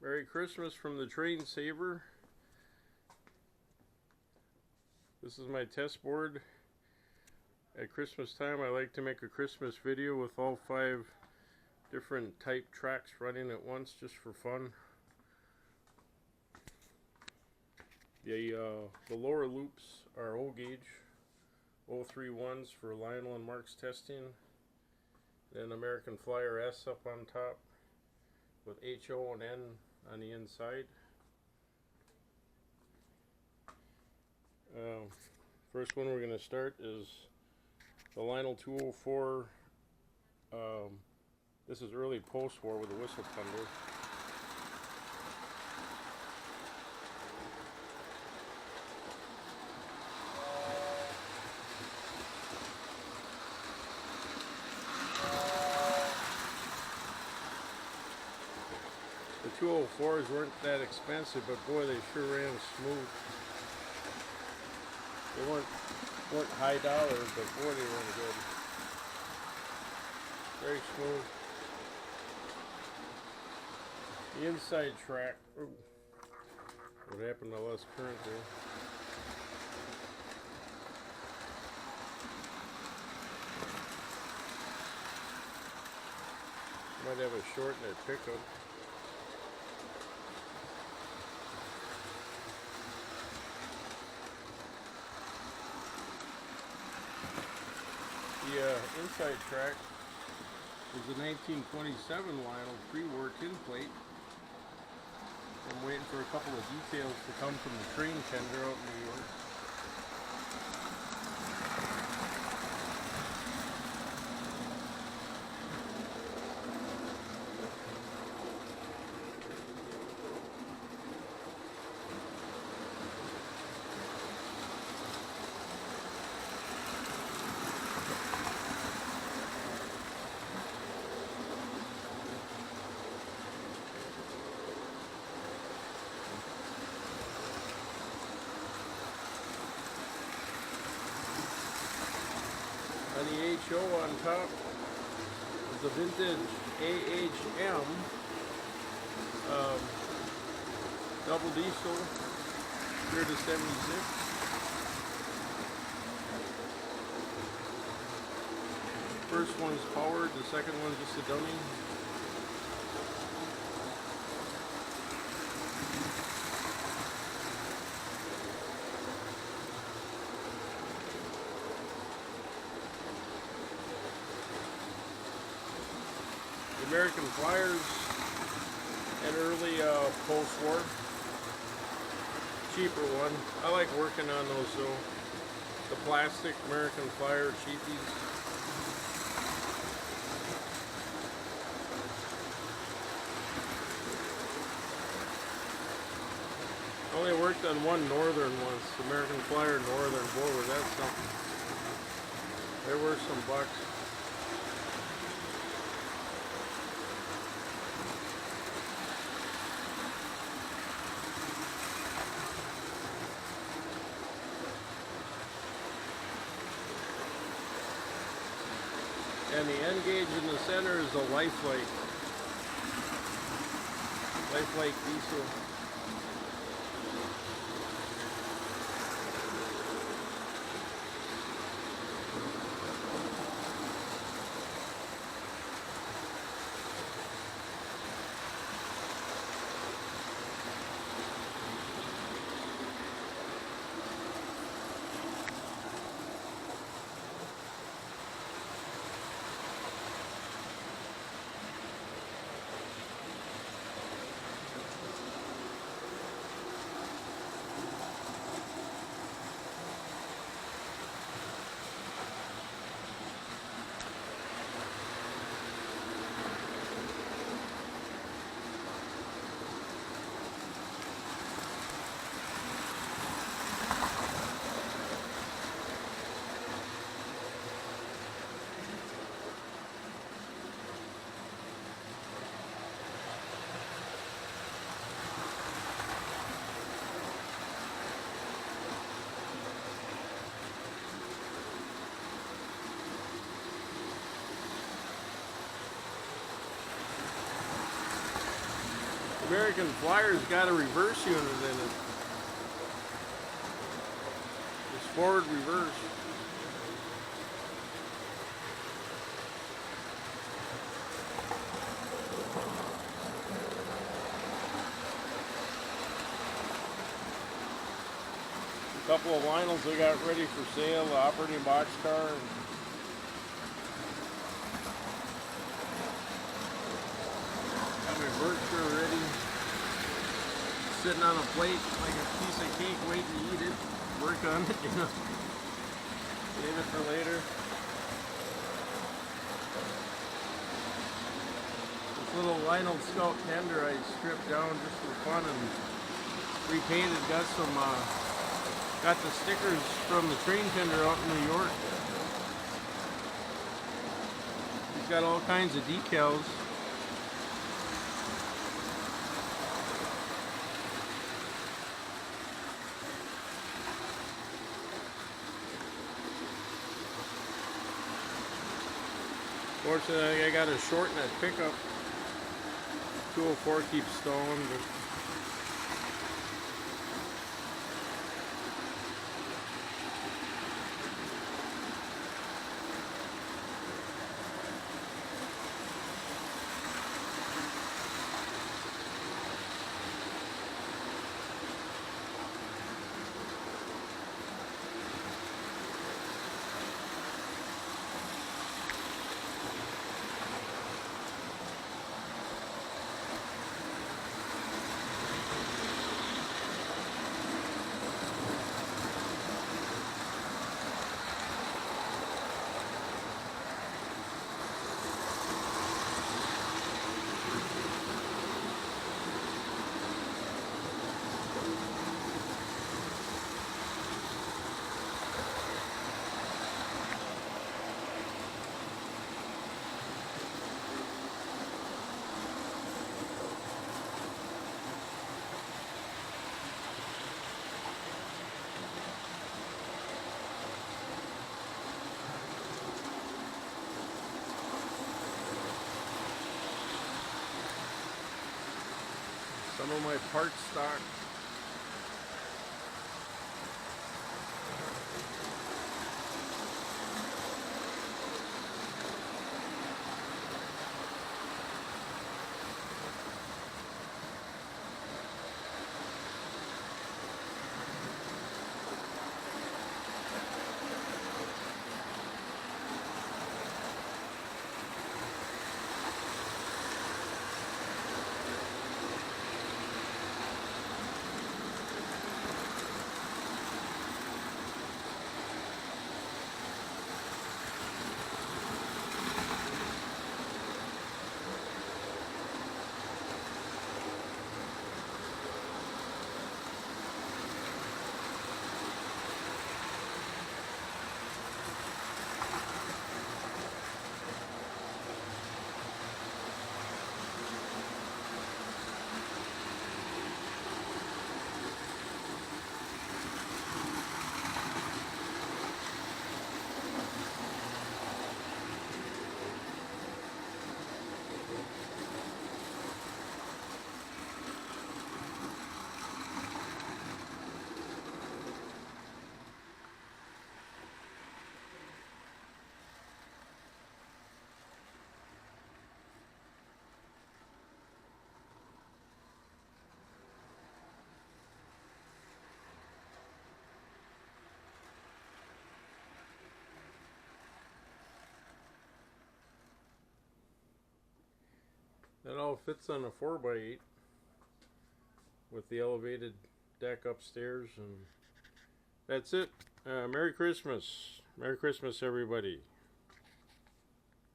Merry Christmas from the Train Saver. This is my test board. At Christmas time, I like to make a Christmas video with all 5 different type tracks running at once, just for fun. The lower loops are O gauge, 031s for Lionel and Mark's testing. Then American Flyer S up on top with HO and N on the inside. First one we're going to start is the Lionel 204. This is early post-war with a whistle thunder. The 204s weren't that expensive, but boy, they sure ran smooth. They weren't high dollars, but boy, they ran good. Very smooth. The inside track. Ooh, what happened to less current there? Might have a short in their pickup. The inside track is a 1927 Lionel pre-war tin plate. I'm waiting for a couple of details to come from the train tender out in New York. On the HO on top is a vintage AHM double diesel, 0 to 76. First one's powered, the second one's just a dummy. American Flyers, an early post-war, cheaper one. I like working on those though. The plastic American Flyer cheapies. I only worked on one Northern once, American Flyer Northern. Boy, was that something. There were some bucks. And the end gauge in the center is a Lifelike diesel. American Flyer's got a reverse unit in it. It's forward reverse. A couple of Lionels they got ready for sale, the operating boxcar. Got my Berkshire ready. Sitting on a plate like a piece of cake waiting to eat it. Work on it, you know. Save it for later. This little Lionel Scout tender I stripped down just for fun and repainted. Got the stickers from the train tender out in New York. He's got all kinds of decals. Fortunately, I got to shorten that pickup. 204 keeps stalling, but some of my parts stock. That all fits on a 4x8 with the elevated deck upstairs, and that's it. Merry Christmas. Merry Christmas, everybody.